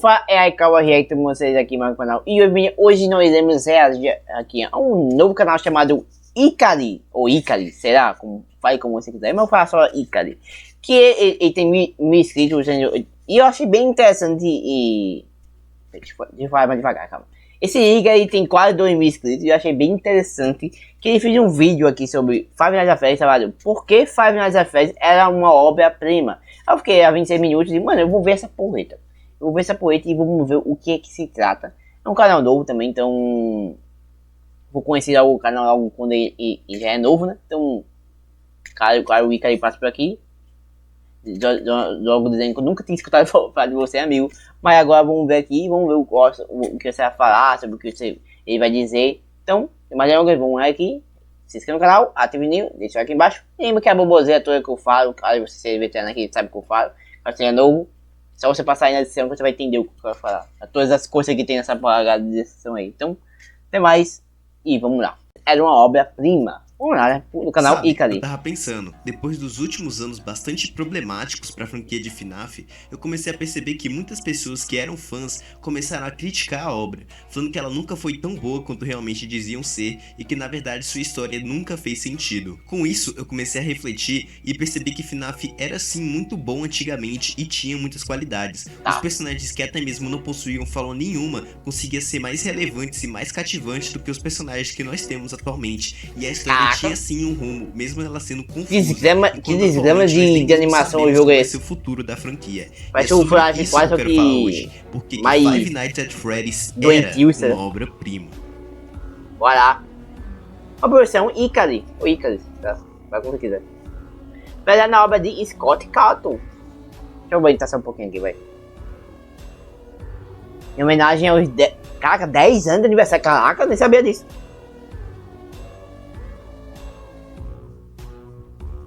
Fala aí, Calma React com vocês aqui no meu canal. E hoje nós iremos reagir aqui a um novo canal chamado Ikari, ou Ikari, será? Fale como você quiser, mas eu falo só Ikari. Que ele tem mil inscritos, e eu achei bem interessante e... Deixa eu falar mais devagar, calma. Esse Ikari tem quase 2.000 inscritos e eu achei bem interessante que ele fez um vídeo aqui sobre Five Nights at Freddy's, trabalho. Por que Five Nights at Freddy's era uma obra-prima? Eu fiquei a 26 minutos e, mano, eu vou ver essa porreta. Eu vou ver essa poeta e vamos ver o que é que se trata. É um canal novo também, então... Vou conhecer o canal logo quando ele já é novo, né? Então... Claro, o Ikari passa por aqui. Logo dizendo que eu nunca tinha escutado falar de você, amigo. Mas agora vamos ver aqui, vamos ver o que você vai falar, sobre o que ele vai dizer. Então, mais uma vez, vamos lá aqui. Se inscreva no canal, ative o sininho, deixa aqui embaixo. E lembra que a boboseira toda que eu falo, caso você seja veterano aqui, sabe o que eu falo. Caso você é novo, só você passar aí na descrição que você vai entender o que eu quero falar. Todas as coisas que tem nessa palavra de descrição aí. Então, até mais. E vamos lá. Era uma obra-prima. Vamos lá, né? No canal Ikari. Eu tava pensando, depois dos últimos anos bastante problemáticos pra franquia de FNAF, eu comecei a perceber que muitas pessoas que eram fãs começaram a criticar a obra, falando que ela nunca foi tão boa quanto realmente diziam ser e que na verdade sua história nunca fez sentido. Com isso, eu comecei a refletir e percebi que FNAF era sim muito bom antigamente e tinha muitas qualidades. Os personagens que até mesmo não possuíam fala nenhuma conseguiam ser mais relevantes e mais cativantes do que os personagens que nós temos atualmente, e a história tinha sim um rumo, mesmo ela sendo confusa. Que desgrama de animação o jogo é esse? O futuro da franquia. Vai ser o Flash quase que eu quero falar hoje, porque Five Nights at Freddy's era uma obra-prima. Bora lá. A versão Ikari, ou Ikari, tá? Vai como você quiser. Vai na obra de Scott Calton. Deixa eu aumentar só um pouquinho aqui, vai. Em homenagem aos 10 anos de aniversário. Caraca, eu nem sabia disso.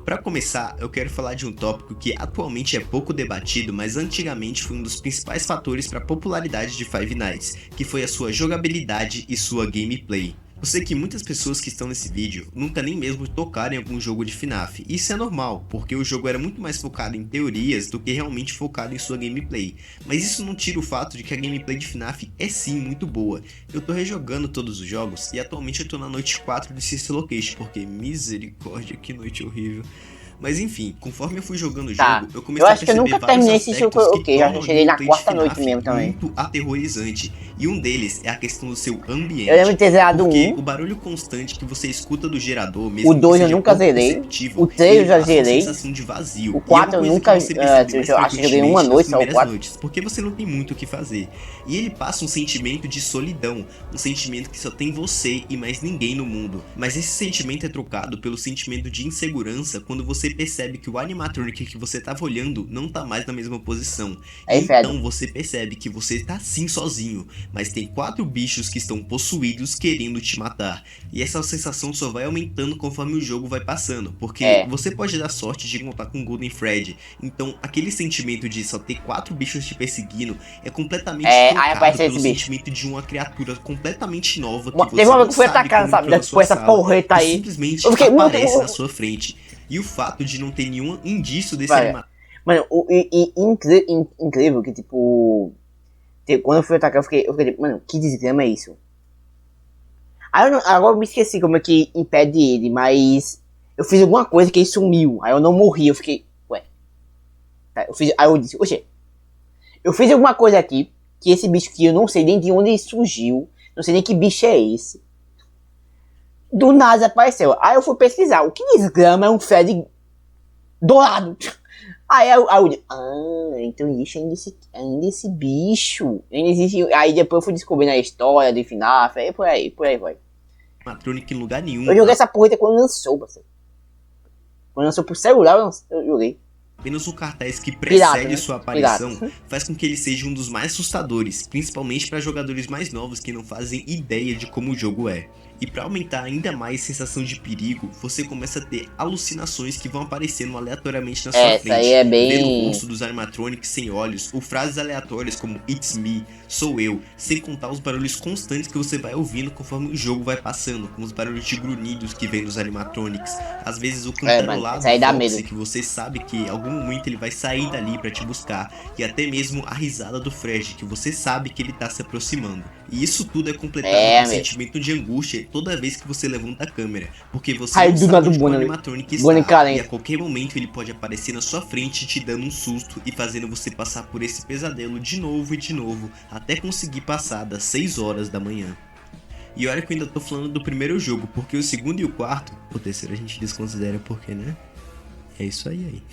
Para começar, eu quero falar de um tópico que atualmente é pouco debatido, mas antigamente foi um dos principais fatores para a popularidade de Five Nights, que foi a sua jogabilidade e sua gameplay. Eu sei que muitas pessoas que estão nesse vídeo nunca nem mesmo tocaram em algum jogo de FNAF, e isso é normal, porque o jogo era muito mais focado em teorias do que realmente focado em sua gameplay. Mas isso não tira o fato de que a gameplay de FNAF é sim muito boa. Eu tô rejogando todos os jogos e atualmente eu tô na noite 4 de Sister Location, porque misericórdia, que noite horrível. Mas enfim, conforme eu fui jogando o jogo, eu comecei a perceber vários aspectos que tornam já cheguei na quarta noite mesmo também. Muito aterrorizante. E um deles é a questão do seu ambiente. Eu lembro de ter zerado porque o barulho constante que você escuta do gerador, mesmo o 2 eu nunca zerei, o 3 eu já zerei, sensação de vazio. o 4 eu nunca, acho que joguei uma noite só o 4. Porque você não tem muito o que fazer. E ele passa um sentimento de solidão, um sentimento que só tem você e mais ninguém no mundo. Mas esse sentimento é trocado pelo sentimento de insegurança quando você percebe que o animatronic que você tava olhando não tá mais na mesma posição. Então você percebe que você tá sim sozinho, mas tem 4 bichos que estão possuídos querendo te matar. E essa sensação só vai aumentando conforme o jogo vai passando, porque você pode dar sorte de contar com o Golden Freddy. Então aquele sentimento de só ter 4 bichos te perseguindo é completamente trocado pelo sentimento de uma criatura completamente nova que você não sabe atacado, sabe? Depois essa porreta aí simplesmente aparece na sua frente. E o fato de não ter nenhum indício desse animal. Mano, incrível que, tipo... Quando eu fui atacar, eu fiquei tipo, mano, que desgrama é isso? Aí agora eu me esqueci como é que impede ele, mas... Eu fiz alguma coisa que ele sumiu. Aí eu não morri, eu fiquei... Ué. Aí eu disse, oxe... Eu fiz alguma coisa aqui, que esse bicho que eu não sei nem de onde ele surgiu. Não sei nem que bicho é esse. Do nada apareceu. Aí eu fui pesquisar. O que desgrama é um Freddy dourado. Aí eu disse, então existe ainda esse bicho. Ainda existe. Aí depois eu fui descobrindo a história do FNAF. Aí por aí vai. Matronic em lugar nenhum. Eu joguei essa porra quando lançou, parceiro. Quando lançou pro celular, eu joguei. Apenas o cartaz que precede sua aparição Pirata. faz com que ele seja um dos mais assustadores, principalmente para jogadores mais novos que não fazem ideia de como o jogo é. E para aumentar ainda mais a sensação de perigo, você começa a ter alucinações que vão aparecendo aleatoriamente na sua Essa aí frente. é Ver o bem... rosto dos animatronics sem olhos, ou frases aleatórias como It's me, sou eu, sem contar os barulhos constantes que você vai ouvindo conforme o jogo vai passando, como os barulhos de grunhidos que vem dos animatronics, às vezes o mano, cantarolado essa aí do dá Foxy, medo. que você sabe que em algum momento ele vai sair dali para te buscar, e até mesmo a risada do Fred, que você sabe que ele tá se aproximando. E isso tudo é completado com um Amigo. sentimento de angústia toda vez que você levanta a câmera, porque você Aí não do sabe nada o onde o Bonnie- animatronic Bonnie está, carente. e a qualquer momento ele pode aparecer na sua frente te dando um susto e fazendo você passar por esse pesadelo de novo e de novo, até conseguir passar das 6 horas da manhã. E olha que eu ainda tô falando do primeiro jogo, porque o segundo e o quarto, o terceiro a gente desconsidera porque, né? É isso aí.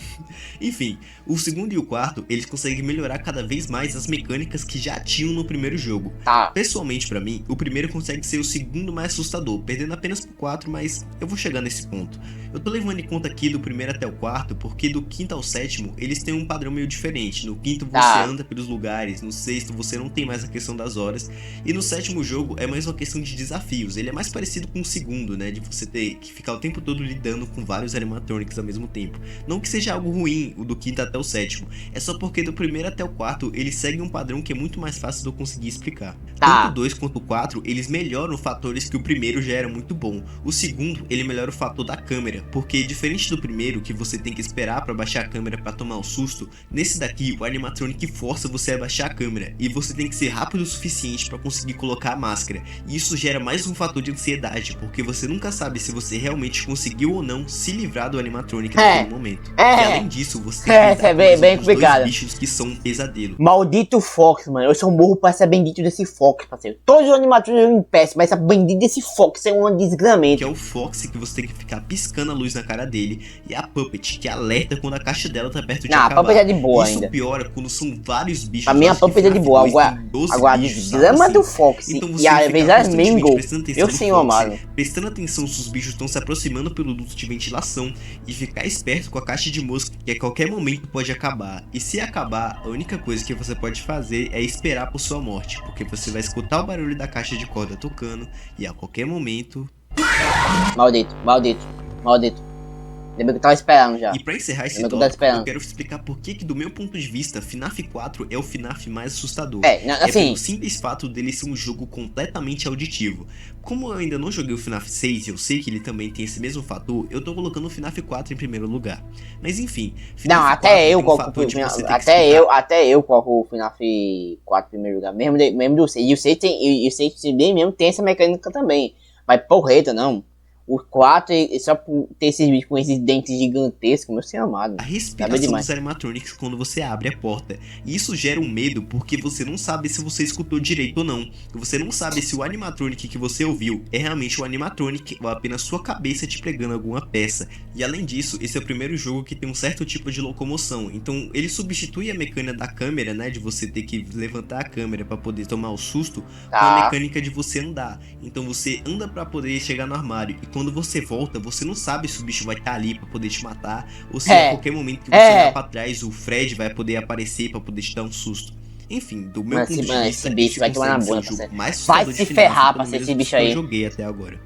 Enfim, o segundo e o quarto, eles conseguem melhorar cada vez mais as mecânicas que já tinham no primeiro jogo. Tá. Pessoalmente pra mim, o primeiro consegue ser o segundo mais assustador, perdendo apenas pro 4, mas eu vou chegar nesse ponto. Eu tô levando em conta aqui do primeiro até o quarto, porque do quinto ao sétimo, eles têm um padrão meio diferente. No quinto você Tá. anda pelos lugares, no sexto você não tem mais a questão das horas, e no sétimo jogo é mais uma questão de desafios. Ele é mais parecido com o segundo, né, de você ter que ficar o tempo todo lidando com vários animatronics ao mesmo tempo. Não que seja algo ruim o do quinto até o sétimo, é só porque do primeiro até o quarto eles seguem um padrão que é muito mais fácil de eu conseguir explicar. Tá. Tanto o 2 quanto o 4, eles melhoram fatores que o primeiro já era muito bom. O segundo, ele melhora o fator da câmera, porque diferente do primeiro, que você tem que esperar para baixar a câmera para tomar o susto, nesse daqui o animatronic força você a baixar a câmera, e você tem que ser rápido o suficiente para conseguir colocar a máscara. E isso gera mais um fator de ansiedade, porque você nunca sabe se você realmente conseguiu ou não se livrar do animatronic naquele momento. E além disso, você tem que lidar com mais bem outros dois complicado. bichos que são um pesadelo. Maldito Fox, mano. Eu sou um burro pra ser bendito desse Fox, parceiro. Todos os animatrônicos eu impeço, mas essa bendita desse Fox é uma desgramento. Que é o Foxy, que você tem que ficar piscando a luz na cara dele, e a Puppet, que alerta quando a caixa dela tá perto de Não, a acabar. Puppet é de boa Isso ainda. piora quando são vários bichos. Pra mim a acho que Puppet é de FNAF boa. 2 Agora, tem 12 agora a bichos, desgrama sabe do assim? Fox Então e você às fica vezes as constantemente Mingo. prestando atenção Eu no senhor Foxy, amado. prestando atenção se os bichos estão se aproximando pelo duto de ventilação, e ficar esperto com a caixa de mosca, que a qualquer momento pode acabar. E se acabar, a única coisa que você pode fazer é esperar por sua morte, porque você vai escutar o barulho da caixa de corda tocando, e a qualquer momento... Maldito, maldito, maldito. Lembra que eu tava esperando já. E pra encerrar esse Lembra que eu tava tópico, esperando. eu quero explicar por que do meu ponto de vista, FNAF 4 é o FNAF mais assustador. É, É assim, pelo simples fato dele ser um jogo completamente auditivo. Como eu ainda não joguei o FNAF 6 e eu sei que ele também tem esse mesmo fator, eu tô colocando o FNAF 4 em primeiro lugar. Mas enfim, FNAF não, 4 até eu tem um coloco fator de você ter que até escutar. eu coloco o FNAF 4 em primeiro lugar, mesmo do 6. E o 6 tem, e o 6 bem mesmo tem essa mecânica também. Mas porreta, não. O 4, só por ter esses bichos com esses dentes gigantescos, meu senhor amado. A Tá respiração demais. dos animatronics quando você abre a porta. E isso gera um medo porque você não sabe se você escutou direito ou não. Você não sabe se o animatronic que você ouviu é realmente o animatronic ou apenas sua cabeça te pregando alguma peça. E além disso, esse é o primeiro jogo que tem um certo tipo de locomoção. Então ele substitui a mecânica da câmera, né, de você ter que levantar a câmera para poder tomar o susto, com a mecânica de você andar. Então você anda para poder chegar no armário, e quando você volta, você não sabe se o bicho vai estar ali pra poder te matar, ou se a qualquer momento que você olhar pra trás, o Fred vai poder aparecer pra poder te dar um susto. Enfim, do meu ponto de vista, esse bicho vai tomar na consegue bunda, ser o jogo parceiro. mais Vai assustador se de FNAF, ferrar, pelo parceiro, menos esse dos bicho que eu aí. joguei até agora.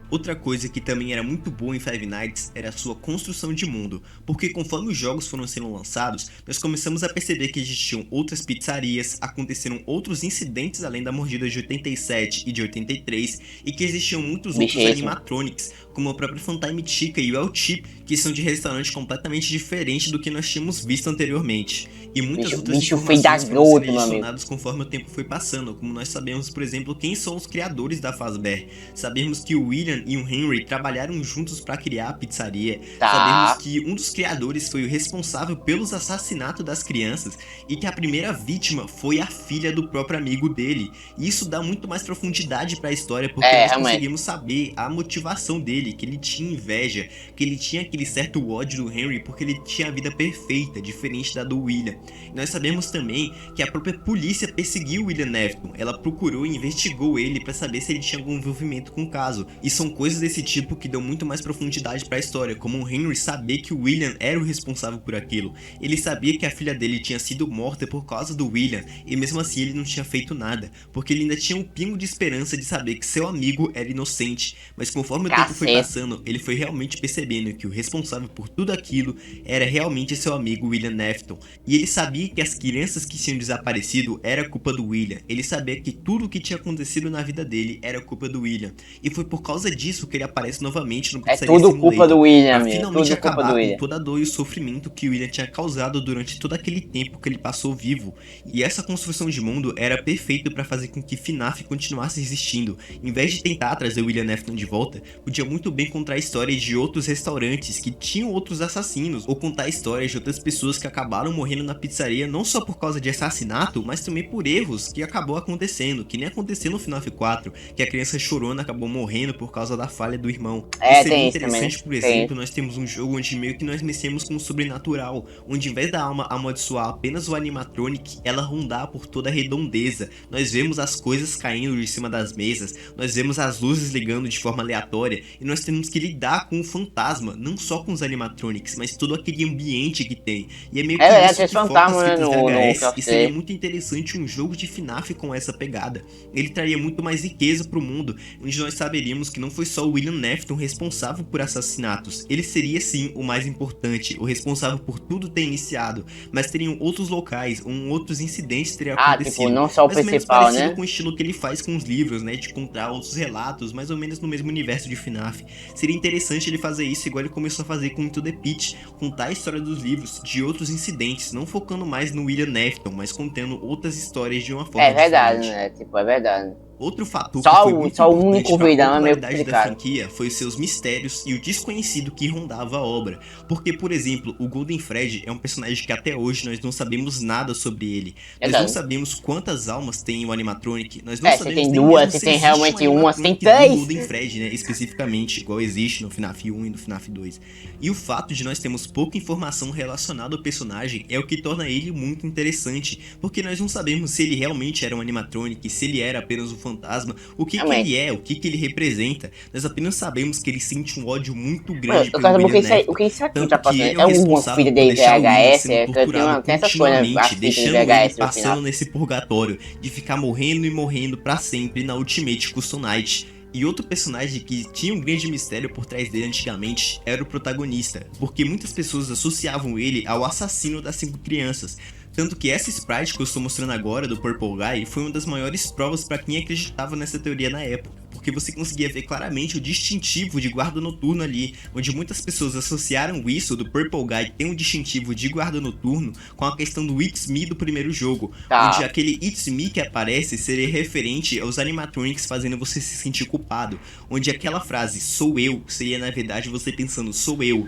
Outra coisa que também era muito boa em Five Nights era a sua construção de mundo, porque conforme os jogos foram sendo lançados, nós começamos a perceber que existiam outras pizzarias, aconteceram outros incidentes além da mordida de 87 e de 83, e que existiam muitos outros animatronics, como a própria Funtime Chica e o El Chip, que são de restaurantes completamente diferentes do que nós tínhamos visto anteriormente. E muitas outras informações foram sendo adicionadas conforme o tempo foi passando, como nós sabemos, por exemplo, quem são os criadores da Fazbear. Sabemos que o William e o Henry trabalharam juntos para criar a pizzaria. Sabemos que um dos criadores foi o responsável pelos assassinatos das crianças e que a primeira vítima foi a filha do próprio amigo dele. E isso dá muito mais profundidade para a história, porque nós conseguimos saber a motivação dele, que ele tinha inveja, que ele tinha aquele certo ódio do Henry porque ele tinha a vida perfeita, diferente da do William. E nós sabemos também que a própria polícia perseguiu o William Afton. Ela procurou e investigou ele para saber se ele tinha algum envolvimento com o caso. E são são coisas desse tipo que dão muito mais profundidade pra história, como o Henry saber que o William era o responsável por aquilo. Ele sabia que a filha dele tinha sido morta por causa do William, e mesmo assim ele não tinha feito nada, porque ele ainda tinha um pingo de esperança de saber que seu amigo era inocente. Mas conforme o tempo foi passando, ele foi realmente percebendo que o responsável por tudo aquilo era realmente seu amigo William Afton. E ele sabia que as crianças que tinham desaparecido era culpa do William. Ele sabia que tudo o que tinha acontecido na vida dele era culpa do William. E foi por causa disso que ele aparece novamente no Pizzaria Simulator. É tudo culpa do William, pra finalmente acabar William. com toda a dor e o sofrimento que o William tinha causado durante todo aquele tempo que ele passou vivo. E essa construção de mundo era perfeita para fazer com que FNAF continuasse existindo. Em vez de tentar trazer o William Afton de volta, podia muito bem contar a história de outros restaurantes que tinham outros assassinos, ou contar histórias de outras pessoas que acabaram morrendo na pizzaria não só por causa de assassinato, mas também por erros que acabou acontecendo, que nem aconteceu no FNAF 4, que a criança chorona acabou morrendo por causa da falha do irmão. É, seria tem interessante, isso por exemplo, nós temos um jogo onde meio que nós mexemos com o sobrenatural, onde em vez da alma amaldiçoar apenas o animatronic, ela rondar por toda a redondeza. Nós vemos as coisas caindo de cima das mesas, nós vemos as luzes ligando de forma aleatória, e nós temos que lidar com o fantasma, não só com os animatronics, mas todo aquele ambiente que tem. E é meio que isso que foca as fitas VHS, e seria muito interessante um jogo de FNAF com essa pegada. Ele traria muito mais riqueza pro mundo, onde nós saberíamos que não foi só o William Afton responsável por assassinatos, ele seria sim o mais importante, o responsável por tudo ter iniciado, mas teriam outros locais, outros incidentes teriam acontecido. Tipo, não só o principal, né? Com o estilo que ele faz com os livros, né, de contar outros relatos, mais ou menos no mesmo universo de FNAF. Seria interessante ele fazer isso igual ele começou a fazer com Into the Pit, contar a história dos livros, de outros incidentes, não focando mais no William Afton, mas contando outras histórias de uma forma diferente. É verdade, né? Tipo, é verdade. Outro fator só que foi muito só o importante único para a vilão é meio popularidade da franquia foi os seus mistérios e o desconhecido que rondava a obra. Porque, por exemplo, o Golden Freddy é um personagem que até hoje nós não sabemos nada sobre ele. Nós não sabemos quantas almas tem o animatronic. Nós não sabemos se tem duas, se tem realmente uma, se tem três. O Golden Freddy, né, especificamente, igual existe no FNAF 1 e no FNAF 2. E o fato de nós termos pouca informação relacionada ao personagem é o que torna ele muito interessante, porque nós não sabemos se ele realmente era um animatronic, se ele era apenas um fantasma, o que ele é, o que ele representa. Nós apenas sabemos que ele sente um ódio muito grande pelo William Afton. O que isso aqui tanto tá que passando? ele é o responsável por deixar o William sendo torturado continuamente, deixando ele passando nesse purgatório, de ficar morrendo e morrendo pra sempre na Ultimate Custom Night. E outro personagem que tinha um grande mistério por trás dele antigamente era o protagonista, porque muitas pessoas associavam ele ao assassino das 5 crianças. Tanto que essa sprite que eu estou mostrando agora, do Purple Guy, foi uma das maiores provas para quem acreditava nessa teoria na época. Porque você conseguia ver claramente o distintivo de guarda noturno ali, onde muitas pessoas associaram isso do Purple Guy ter um distintivo de guarda noturno com a questão do It's Me do primeiro jogo, onde aquele It's Me que aparece seria referente aos animatronics fazendo você se sentir culpado, onde aquela frase sou eu seria na verdade você pensando sou eu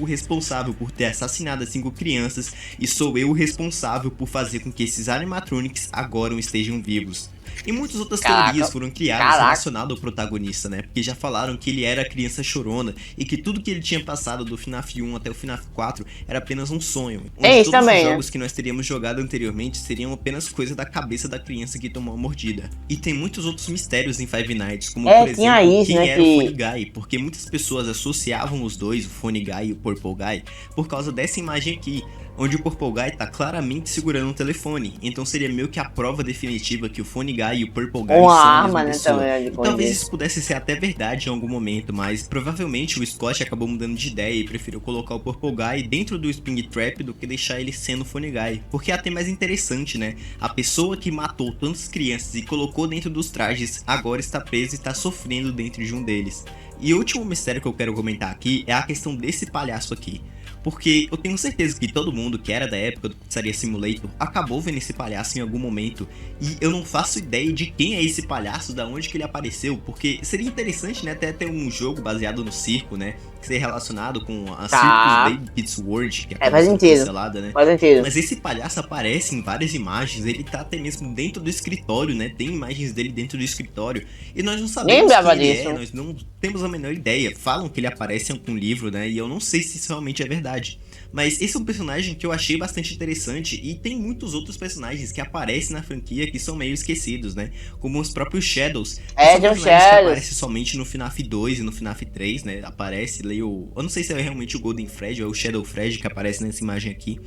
o responsável por ter assassinado as 5 crianças e sou eu o responsável por fazer com que esses animatronics agora estejam vivos. E muitas outras teorias foram criadas relacionadas ao protagonista, né? Porque já falaram que ele era a criança chorona e que tudo que ele tinha passado do FNAF 1 até o FNAF 4 era apenas um sonho. Onde todos os jogos que nós teríamos jogado anteriormente seriam apenas coisa da cabeça da criança que tomou a mordida. E tem muitos outros mistérios em Five Nights, como por exemplo, quem era o Phony Guy, porque muitas pessoas associavam os dois, o Phony Guy e o Purple Guy, por causa dessa imagem aqui, onde o Purple Guy tá claramente segurando um telefone, então seria meio que a prova definitiva que o Phony Guy e o Purple Guy são a mesma pessoa. E talvez isso pudesse ser até verdade em algum momento, mas provavelmente o Scott acabou mudando de ideia e preferiu colocar o Purple Guy dentro do Springtrap do que deixar ele sendo o Phony Guy, porque é até mais interessante, né? A pessoa que matou tantas crianças e colocou dentro dos trajes agora está presa e está sofrendo dentro de um deles. E o último mistério que eu quero comentar aqui é a questão desse palhaço aqui. Porque eu tenho certeza que todo mundo que era da época do Pizzaria Simulator acabou vendo esse palhaço em algum momento. E eu não faço ideia de quem é esse palhaço, da onde que ele apareceu. Porque seria interessante, né, até ter um jogo baseado no circo, né? Ser relacionado com a Circus Baby Kids World, que faz sentido. Né? Faz sentido. Mas esse palhaço aparece em várias imagens, ele tá até mesmo dentro do escritório, né? Tem imagens dele dentro do escritório. E nós não sabemos quem ele é, nós não temos a menor ideia. Falam que ele aparece em algum livro, né? E eu não sei se isso realmente é verdade. Mas esse é um personagem que eu achei bastante interessante e tem muitos outros personagens que aparecem na franquia que são meio esquecidos, né? Como os próprios Shadows, que são Tem o personagens que Shadows. aparecem somente no FNAF 2 e no FNAF 3, né? Aparece, leio... Eu não sei se é realmente o Golden Fred ou é o Shadow Fred que aparece nessa imagem aqui.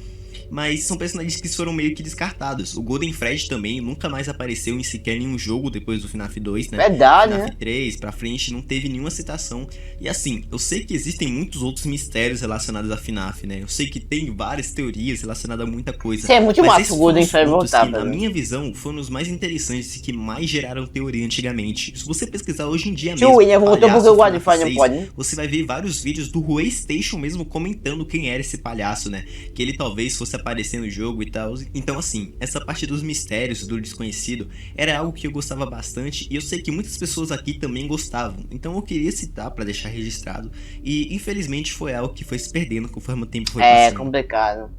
Mas são personagens que foram meio que descartados. O Golden Fred também nunca mais apareceu em sequer nenhum jogo depois do FNAF 2, né? Verdade, FNAF né? 3 pra frente não teve nenhuma citação. E assim, eu sei que existem muitos outros mistérios relacionados a FNAF, né? Eu sei que tem várias teorias relacionadas a muita coisa. Sim, é muito mas massa esses o foram Golden os Fred pontos voltar, que, na velho. minha visão, foram os mais interessantes e que mais geraram teoria antigamente. Se você pesquisar hoje em dia Tio mesmo, William voltou porque o Golden FNAF Fred não 6, pode, né? você vai ver vários vídeos do Waystation mesmo comentando quem era esse palhaço, né? Que ele talvez fosse aparecer no jogo e tal. Então assim, essa parte dos mistérios, do desconhecido, era algo que eu gostava bastante e eu sei que muitas pessoas aqui também gostavam. Então eu queria citar pra deixar registrado e infelizmente foi algo que foi se perdendo conforme o tempo foi É passando. complicado.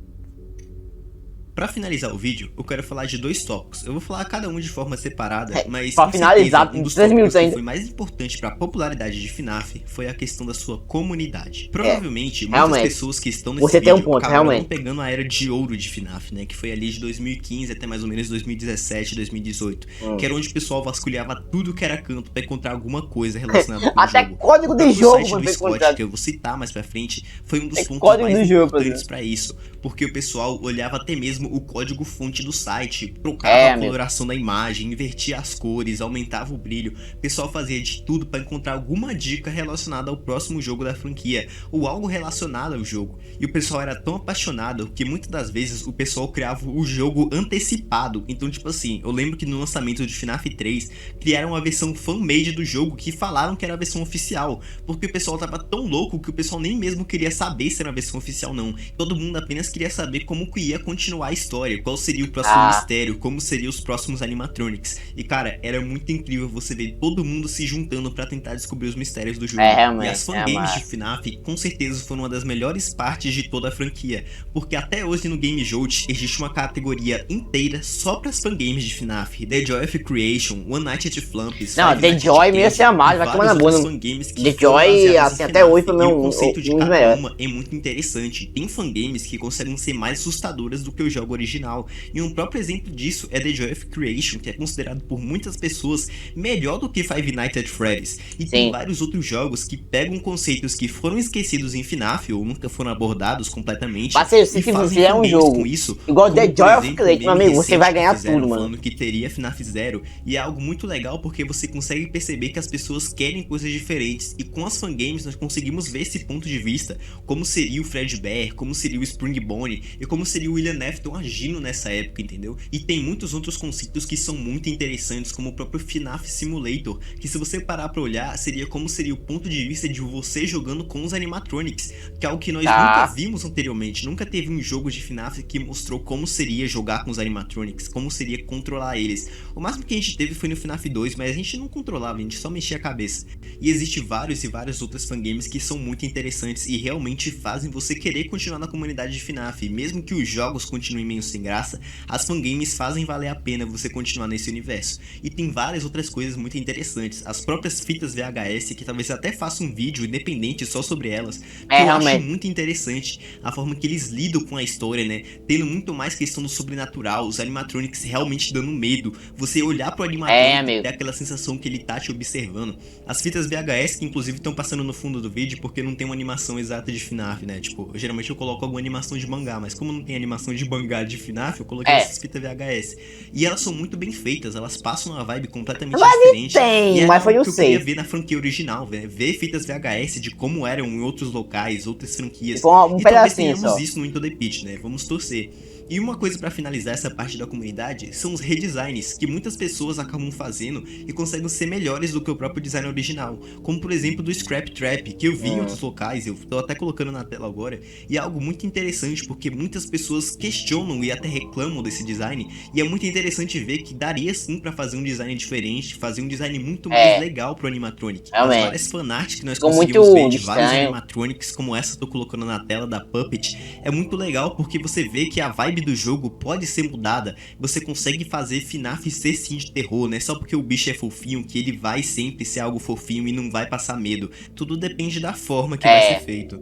Pra finalizar o vídeo, eu quero falar de 2 tópicos. Eu vou falar cada um de forma separada, É, mas pra com finalizar, certeza, tem um dos 3 minutos tópicos que ainda. foi mais importante pra popularidade de FNAF foi a questão da sua comunidade. É, Provavelmente, muitas realmente. pessoas que estão nesse Você tem um vídeo ponto, acabaram não realmente. pegando a era de ouro de FNAF, né? Que foi ali de 2015 até mais ou menos 2017, 2018. Que era onde o pessoal vasculhava tudo que era canto pra encontrar alguma coisa relacionada com o Até jogo. código O de próprio jogo site foi do bem Scott, encontrado. que eu vou citar mais pra frente, foi um dos É pontos código mais do jogo, importantes rapaziada. pra isso. Porque o pessoal olhava até mesmo o código-fonte do site, trocava É, a amigo. coloração da imagem, invertia as cores, aumentava o brilho. O pessoal fazia de tudo pra encontrar alguma dica relacionada ao próximo jogo da franquia, ou algo relacionado ao jogo. E o pessoal era tão apaixonado que muitas das vezes o pessoal criava o jogo antecipado. Então, tipo assim, eu lembro que no lançamento de FNAF 3, criaram uma versão fan-made do jogo que falaram que era a versão oficial, porque o pessoal tava tão louco que o pessoal nem mesmo queria saber se era a versão oficial não. Todo mundo apenas queria saber como que ia continuar a história, qual seria o próximo mistério, como seriam os próximos animatronics. E cara, era muito incrível você ver todo mundo se juntando pra tentar descobrir os mistérios do jogo. É, E realmente. as fangames de FNAF com certeza foram uma das melhores partes de toda a franquia, porque até hoje no Game Jolt existe uma categoria inteira só pras fangames de FNAF. The Joy of Creation, One Night at Flump's, Não, Five The Nights at Joy Candy meio ser amado, e vai tomar várias na bunda. outras fangames que The foram Joy, baseadas em assim, até FNAF. hoje, pra mim, E o conceito de um dos cada melhores. uma é muito interessante. Tem fangames que conseguem ser mais assustadoras do que o jogo original. E um próprio exemplo disso é The Joy of Creation, que é considerado por muitas pessoas melhor do que Five Nights at Freddy's. E tem vários outros jogos que pegam conceitos que foram esquecidos em FNAF ou nunca foram abordados completamente. Parceiro, se e fazem fizer um fangames jogo com isso, igual como, The por Joy of exemplo, Creation, meu meme amigo, você vai recente que ganhar fizeram tudo, mano. falando que teria FNAF Zero. E é algo muito legal porque você consegue perceber que as pessoas querem coisas diferentes. E com as fangames nós conseguimos ver esse ponto de vista, como seria o Fredbear, como seria o Springbone e como seria o William Afton agindo nessa época, entendeu? E tem muitos outros conceitos que são muito interessantes, como o próprio FNAF Simulator, que se você parar pra olhar, seria como seria o ponto de vista de você jogando com os animatronics, que é algo que nós nunca vimos anteriormente. Nunca teve um jogo de FNAF que mostrou como seria jogar com os animatronics, como seria controlar eles. O máximo que a gente teve foi no FNAF 2, mas a gente não controlava, a gente só mexia a cabeça. E existe vários e várias outras fangames que são muito interessantes e realmente fazem você querer continuar na comunidade de FNAF. E mesmo que os jogos continuem meio sem graça, as fangames fazem valer a pena você continuar nesse universo. E tem várias outras coisas muito interessantes. As próprias fitas VHS, que talvez até faça um vídeo independente só sobre elas, que eu acho muito interessante a forma que eles lidam com a história, né? Tendo muito mais questão do sobrenatural, os animatronics realmente dando medo. Você olhar pro animatronic e ter aquela sensação que ele tá te observando. As fitas VHS, que inclusive estão passando no fundo do vídeo porque não tem uma animação exata de FNAF, né? Tipo, geralmente eu coloco alguma animação de mangá, mas como não tem animação de mangá de FNAF, eu coloquei essas fitas VHS. E elas são muito bem feitas, elas passam uma vibe completamente diferente. Tem, e é mas foi algo que eu queria 6. ver na franquia original, né? Ver fitas VHS de como eram em outros locais, outras franquias. Um e talvez tenhamos isso no Into the Pit, né? Vamos torcer. E uma coisa pra finalizar essa parte da comunidade são os redesigns, que muitas pessoas acabam fazendo e conseguem ser melhores do que o próprio design original, como por exemplo do Scrap Trap, que eu vi em outros locais, eu tô até colocando na tela agora, e é algo muito interessante porque muitas pessoas questionam e até reclamam desse design, e é muito interessante ver que daria sim pra fazer um design diferente, fazer um design muito mais legal pro animatronic. As várias fanarts que nós conseguimos ver de vários animatronics, como essa eu tô colocando na tela da Puppet, é muito legal porque você vê que a vibe do jogo pode ser mudada, você consegue fazer FNAF ser sim de terror, não é só porque o bicho é fofinho que ele vai sempre ser algo fofinho e não vai passar medo, tudo depende da forma que vai ser feito.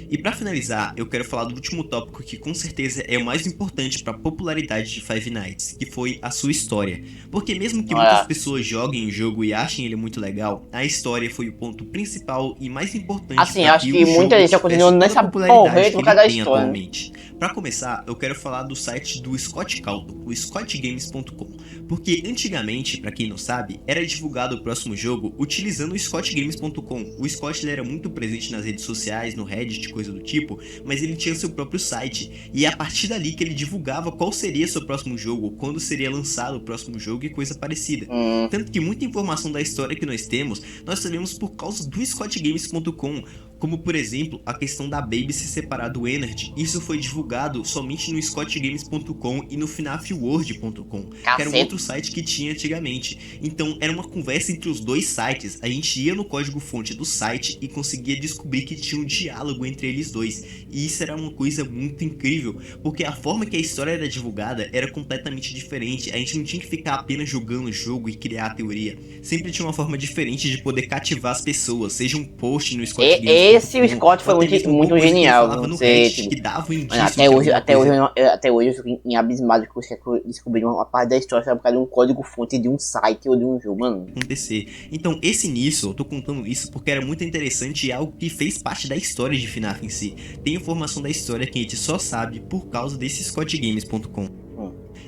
E pra finalizar, eu quero falar do último tópico que com certeza é o mais importante pra popularidade de Five Nights, que foi a sua história. Porque mesmo que muitas Ah, pessoas joguem o jogo e achem ele muito legal, a história foi o ponto principal e mais importante assim, para acho que que o jogo muita gente já tivesse continua toda a nessa popularidade porra que por ele causa da tem história, né? atualmente. Para começar, eu quero falar do site do Scott Cawthon, o scottgames.com, porque antigamente, para quem não sabe, era divulgado o próximo jogo utilizando o scottgames.com. O Scott ele era muito presente nas redes sociais, no Reddit, coisa do tipo, mas ele tinha seu próprio site, e é a partir dali que ele divulgava qual seria seu próximo jogo, quando seria lançado o próximo jogo e coisa parecida. Tanto que muita informação da história que nós temos, nós sabemos por causa do scottgames.com, como por exemplo, a questão da Baby se separar do Ennard. Isso foi divulgado somente no scottgames.com e no FNAFworld.com, que era um Cacete. outro site que tinha antigamente. Então era uma conversa entre os dois sites, a gente ia no código-fonte do site e conseguia descobrir que tinha um diálogo entre eles dois. E isso era uma coisa muito incrível, porque a forma que a história era divulgada era completamente diferente. A gente não tinha que ficar apenas jogando o jogo e criar a teoria. Sempre tinha uma forma diferente de poder cativar as pessoas, seja um post no scottgames.com, Esse o Scott foi ou até mesmo alguma muito coisa que ele genial, falava não no sei, Reddit tipo, que dava um mano, indício de alguma coisa até hoje eu fico em abismado que você descobriu uma parte da história por causa de um código-fonte de um site ou de um jogo, mano. acontecer. Então, esse início, eu tô contando isso porque era muito interessante e algo que fez parte da história de FNAF em si. Tem informação da história que a gente só sabe por causa desse scottgames.com.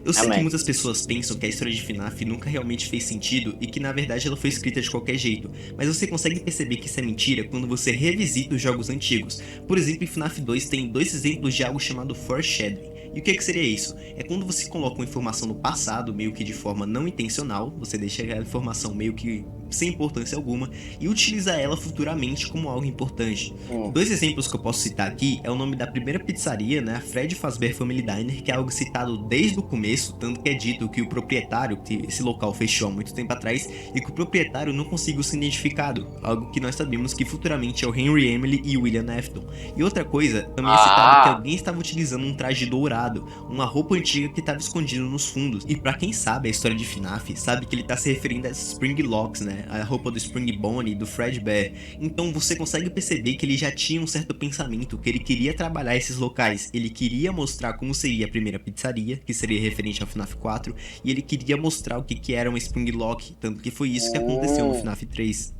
Eu sei que Realmente. muitas pessoas pensam que a história de FNAF nunca realmente fez sentido e que na verdade ela foi escrita de qualquer jeito, mas você consegue perceber que isso é mentira quando você revisita os jogos antigos. Por exemplo, em FNAF 2 tem dois exemplos de algo chamado foreshadowing. E o que seria isso? É quando você coloca uma informação no passado, meio que de forma não intencional, você deixa aquela informação meio que sem importância alguma, e utiliza ela futuramente como algo importante. Dois exemplos que eu posso citar aqui é o nome da primeira pizzaria, né, a Fred Fazbear Family Diner, que é algo citado desde o começo, tanto que é dito que o proprietário, que esse local fechou há muito tempo atrás, e que o proprietário não conseguiu ser identificado, algo que nós sabemos que futuramente é o Henry Emily e o William Afton. E outra coisa, também é citado que alguém estava utilizando um traje dourado, uma roupa antiga que estava escondida nos fundos. E pra quem sabe a história de FNAF, sabe que ele tá se referindo a Spring Locks, né, a roupa do Spring Bonnie e do Fredbear. Então você consegue perceber que ele já tinha um certo pensamento, que ele queria trabalhar esses locais, ele queria mostrar como seria a primeira pizzaria, que seria referente ao FNAF 4, e ele queria mostrar o que era uma Spring Lock, tanto que foi isso que aconteceu no FNAF 3.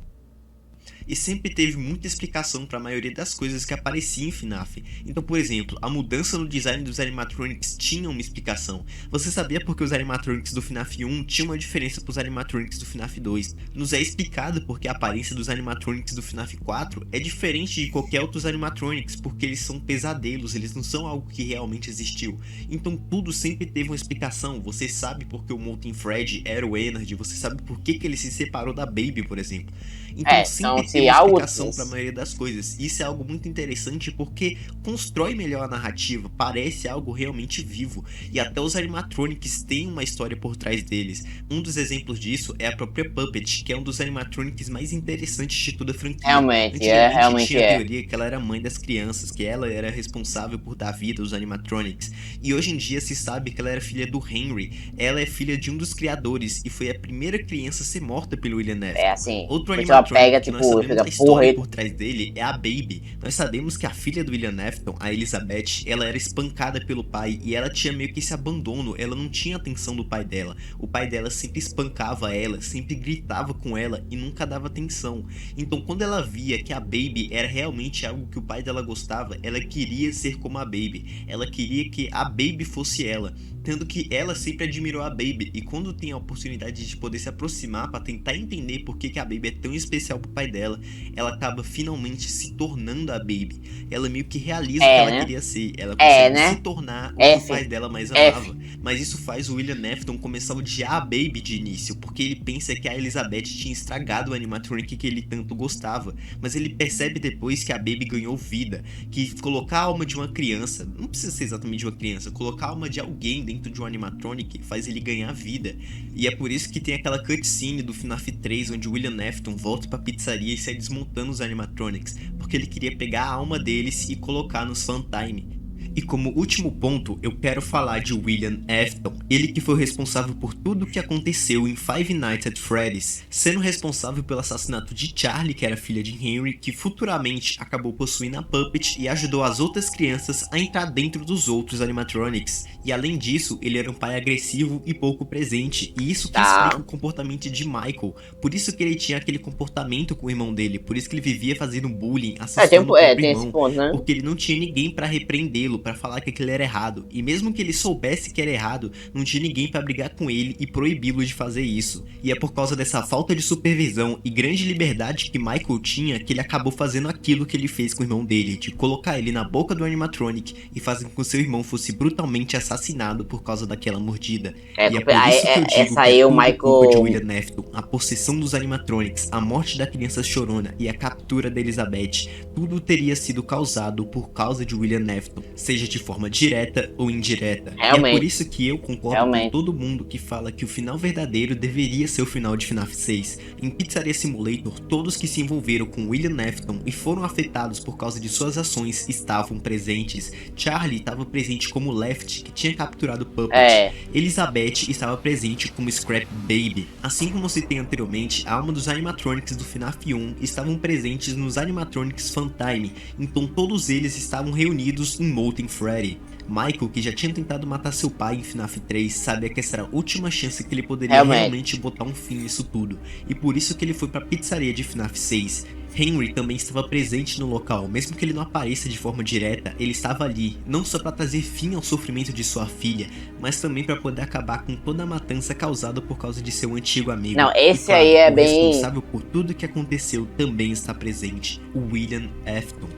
E sempre teve muita explicação para a maioria das coisas que apareciam em FNAF. Então, por exemplo, a mudança no design dos animatronics tinha uma explicação. Você sabia porque os animatronics do FNAF 1 tinham uma diferença para os animatronics do FNAF 2. Nos é explicado porque a aparência dos animatronics do FNAF 4 é diferente de qualquer outros animatronics, porque eles são pesadelos, eles não são algo que realmente existiu. Então tudo sempre teve uma explicação. Você sabe porque o Molten Fred era o Ennard, você sabe por que ele se separou da Baby, por exemplo. Então sempre Então tem se uma algo. explicação para a maioria das coisas. Isso é algo muito interessante porque constrói melhor a narrativa, parece algo realmente vivo. E até os animatronics têm uma história por trás deles. Um dos exemplos disso é a própria Puppet, que é um dos animatronics mais interessantes de toda a franquia. Realmente Tinha a é. teoria que ela era mãe das crianças, que ela era responsável por dar vida aos animatronics. E hoje em dia se sabe que ela era filha do Henry. Ela é filha de um dos criadores e foi a primeira criança a ser morta pelo William Afton. É assim. Outro Ela pega, que tipo, nós sabemos fica a história porra. por trás dele é a Baby. Nós sabemos que a filha do William Afton, a Elizabeth, ela era espancada pelo pai e ela tinha meio que esse abandono, ela não tinha atenção do pai dela. O pai dela sempre espancava ela, sempre gritava com ela e nunca dava atenção. Então quando ela via que a Baby era realmente algo que o pai dela gostava, ela queria ser como a Baby. Ela queria que a Baby fosse ela. Tendo que ela sempre admirou a Baby, e quando tem a oportunidade de poder se aproximar para tentar entender por que a Baby é tão especial pro pai dela, ela acaba finalmente se tornando a Baby. Ela meio que realiza o que ela queria ser, ela consegue se tornar o que o pai dela mais amava. Mas isso faz o William Afton começar a odiar a Baby de início, porque ele pensa que a Elizabeth tinha estragado o animatronic que ele tanto gostava. Mas ele percebe depois que a Baby ganhou vida, que colocar a alma de uma criança, não precisa ser exatamente de uma criança, colocar a alma de alguém dentro de um animatronic faz ele ganhar vida. E é por isso que tem aquela cutscene do FNAF 3 onde o William Afton volta pra pizzaria e sai desmontando os animatronics, porque ele queria pegar a alma deles e colocar nos Funtime. E como último ponto, eu quero falar de William Afton, ele que foi responsável por tudo o que aconteceu em Five Nights at Freddy's, sendo responsável pelo assassinato de Charlie, que era filha de Henry, que futuramente acabou possuindo a Puppet e ajudou as outras crianças a entrar dentro dos outros animatronics. E além disso, ele era um pai agressivo e pouco presente, e isso que explica o comportamento de Michael. Por isso que ele tinha aquele comportamento com o irmão dele, por isso que ele vivia fazendo bullying, assustando o próprio tem irmão, esse ponto, né? porque ele não tinha ninguém pra repreendê-lo, pra falar que aquilo era errado. E mesmo que ele soubesse que era errado, não tinha ninguém pra brigar com ele e proibi-lo de fazer isso. E é por causa dessa falta de supervisão e grande liberdade que Michael tinha que ele acabou fazendo aquilo que ele fez com o irmão dele, de colocar ele na boca do animatronic e fazer com que o seu irmão fosse brutalmente assassinado por causa daquela mordida. E é por isso que eu digo que é tudo culpa de William Afton, a possessão dos animatronics, a morte da criança chorona e a captura da Elizabeth, tudo teria sido causado por causa de William Afton, seja de forma direta ou indireta. Realmente. E é por isso que eu concordo com todo mundo que fala que o final verdadeiro deveria ser o final de FNAF 6. Em Pizzaria Simulator, todos que se envolveram com William Afton e foram afetados por causa de suas ações estavam presentes. Charlie estava presente como Left, que tinha capturado Puppet. Elizabeth estava presente como Scrap Baby. Assim como citei anteriormente, a alma dos animatronics do FNAF 1 estavam presentes nos animatronics Funtime, então todos eles estavam reunidos em Molten Freddy. Michael, que já tinha tentado matar seu pai em FNAF 3, sabia que essa era a última chance que ele poderia realmente botar um fim nisso tudo, e por isso que ele foi pra pizzaria de FNAF 6. Henry também estava presente no local, mesmo que ele não apareça de forma direta, ele estava ali, não só para trazer fim ao sofrimento de sua filha, mas também para poder acabar com toda a matança causada por causa de seu antigo amigo. Não, esse claro, aí é o bem... responsável por tudo que aconteceu também está presente, o William Afton.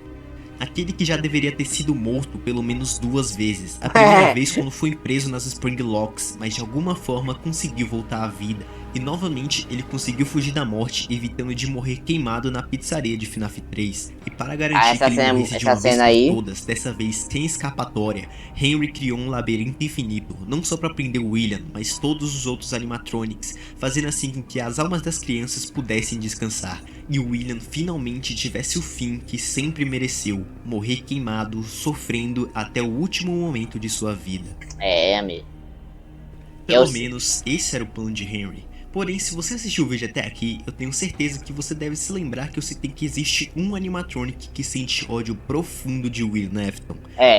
Aquele que já deveria ter sido morto pelo menos 2 vezes. A primeira vez quando foi preso nas Spring Locks, mas de alguma forma conseguiu voltar à vida. E novamente ele conseguiu fugir da morte, evitando de morrer queimado na pizzaria de FNAF 3. E para garantir que ele morresse de uma vez por todas, dessa vez sem escapatória, Henry criou um labirinto infinito, não só para prender William, mas todos os outros animatronics, fazendo assim com que as almas das crianças pudessem descansar. E William finalmente tivesse o fim que sempre mereceu, morrer queimado, sofrendo até o último momento de sua vida. Amigo. Pelo menos esse era o plano de Henry. Porém, se você assistiu o vídeo até aqui, eu tenho certeza que você deve se lembrar que eu citei que existe um animatronic que sente ódio profundo de William Afton.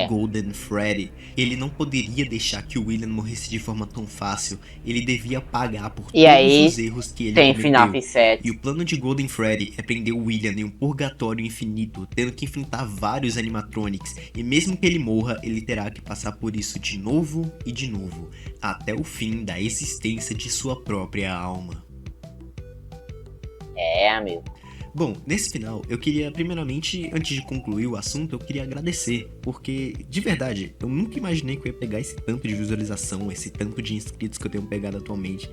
Golden Freddy. Ele não poderia deixar que o William morresse de forma tão fácil. Ele devia pagar por todos os erros que ele cometeu. FNAF 7. E o plano de Golden Freddy é prender o William em um purgatório infinito, tendo que enfrentar vários animatronics. E mesmo que ele morra, ele terá que passar por isso de novo e de novo, até o fim da existência de sua própria alma. Amigo. Bom, nesse final, eu queria, primeiramente, antes de concluir o assunto, eu queria agradecer, porque, de verdade, eu nunca imaginei que eu ia pegar esse tanto de visualização, esse tanto de inscritos que eu tenho pegado atualmente.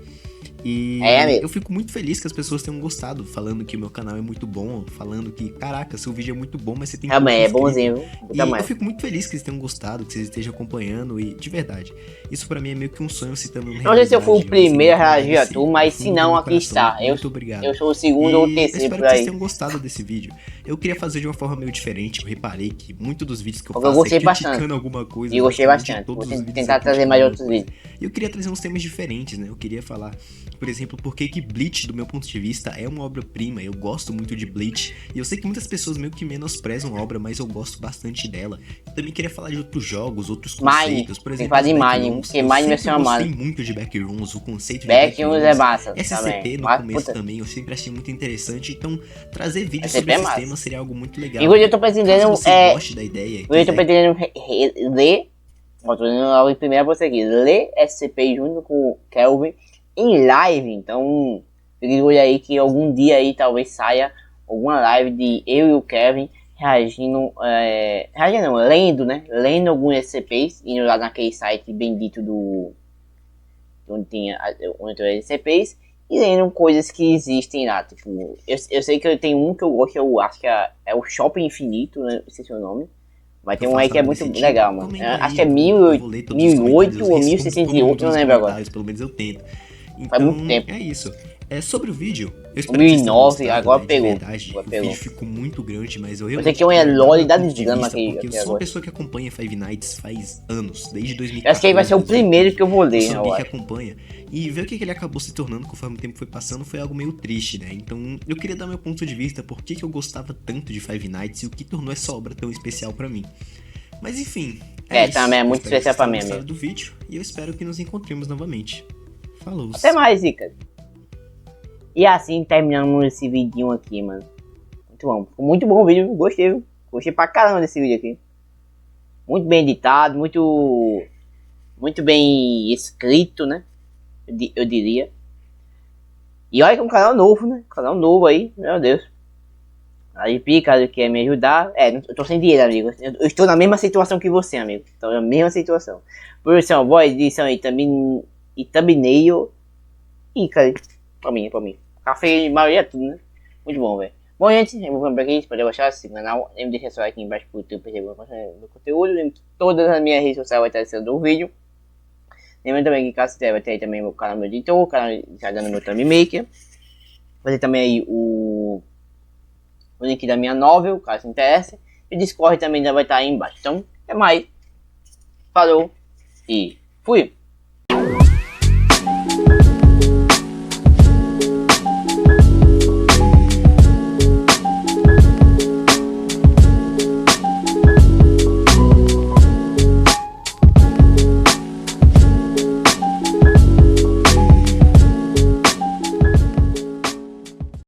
E eu fico muito feliz que as pessoas tenham gostado, falando que o meu canal é muito bom, falando que, caraca, seu vídeo é muito bom, mas você tem que... é bonzinho. E eu fico muito feliz que vocês tenham gostado, que vocês estejam acompanhando, e, de verdade, isso pra mim é meio que um sonho se tornando não sei se eu fui o primeiro a reagir a tu, mas se não, aqui está. Muito obrigado. Eu sou o segundo ou o terceiro por aí. Espero que vocês tenham gostado desse vídeo. Eu queria fazer de uma forma meio diferente, eu reparei que muitos dos vídeos que eu faço é criticando alguma coisa. E eu gostei bastante, vou tentar trazer mais outros vídeos. E eu queria trazer uns temas diferentes, né? Eu queria falar, por exemplo, por que Bleach, do meu ponto de vista, é uma obra-prima. Eu gosto muito de Bleach. E eu sei que muitas pessoas meio que menosprezam a obra, mas eu gosto bastante dela. Eu também queria falar de outros jogos, outros conceitos. Por exemplo, Mine, porque Mine vai ser uma mala. Eu gostei muito de Backrooms, o conceito de Backrooms é massa. SCP no começo também, eu sempre achei muito interessante. Então, trazer vídeos sobre esses temas seria algo muito legal. E hoje eu tô pretendendo... goste da ideia, hoje eu tô pretendendo ler... Tô dando logo em primeira pra você aqui. Ler SCP junto com o Kelvin em live. Então, eu digo aí que algum dia aí talvez saia alguma live de eu e o Kevin reagindo, lendo, né? Lendo alguns SCPs, indo lá naquele site bendito do... onde tem os SCPs, e lendo coisas que existem lá. Tipo, eu sei que eu tenho um que eu gosto, eu acho que é o Shopping Infinito, né? Não sei se é o nome. Mas tem um aí que é muito legal, mano. Acho que é 1008 ou 1608, não lembro agora. Pelo menos eu tento. Então, muito tempo. é isso. Sobre o vídeo, eu espero 2009, agora de pegou. verdade. Agora O pegou. vídeo ficou muito grande, mas eu Você realmente que é um quero dar Loli meu da ponto de desgrama vista, aqui, porque eu aqui sou uma agora. pessoa que acompanha Five Nights faz anos, desde 2014. Eu acho que aí vai ser o primeiro que eu vou ler, eu sou eu alguém que acho. acompanha. E ver o que ele acabou se tornando conforme o tempo foi passando foi algo meio triste, né? Então eu queria dar meu ponto de vista, por que eu gostava tanto de Five Nights e o que tornou essa obra tão especial pra mim. Mas enfim, isso. Também é muito Eu espero especial pra mim, que vocês tenham amigo. gostado do vídeo e eu espero que nos encontremos novamente. Falou! Até mais, Zica. E assim terminamos esse vidinho aqui, mano. Muito bom. Ficou muito bom o vídeo. Gostei, viu? Gostei pra caramba desse vídeo aqui. Muito bem editado, muito bem escrito, né? Eu diria. E olha que é um canal novo, né? Canal novo aí, meu Deus. Aí, Picado quer me ajudar. Eu tô sem dinheiro, amigo. Eu estou na mesma situação que você, amigo. Estou na mesma situação. Produção, voz, edição aí também. E thumbnail. E, cara, pra mim. Café, maioria tudo, né? Muito bom, velho. Bom, gente, eu vou ficando por aqui. Se puder gostar, se canal. Lembra de deixar seu like aqui embaixo pro YouTube pra receber meu conteúdo. Lembra que todas as minhas redes sociais vai estar descendo do vídeo. Lembra também que caso quiser vai ter aí também meu canal, meu editor, o canal já dando meu thumb maker. Vai ter também aí o link da minha novel, caso se interesse. E o Discord também já vai estar aí embaixo. Então, até mais. Falou e fui!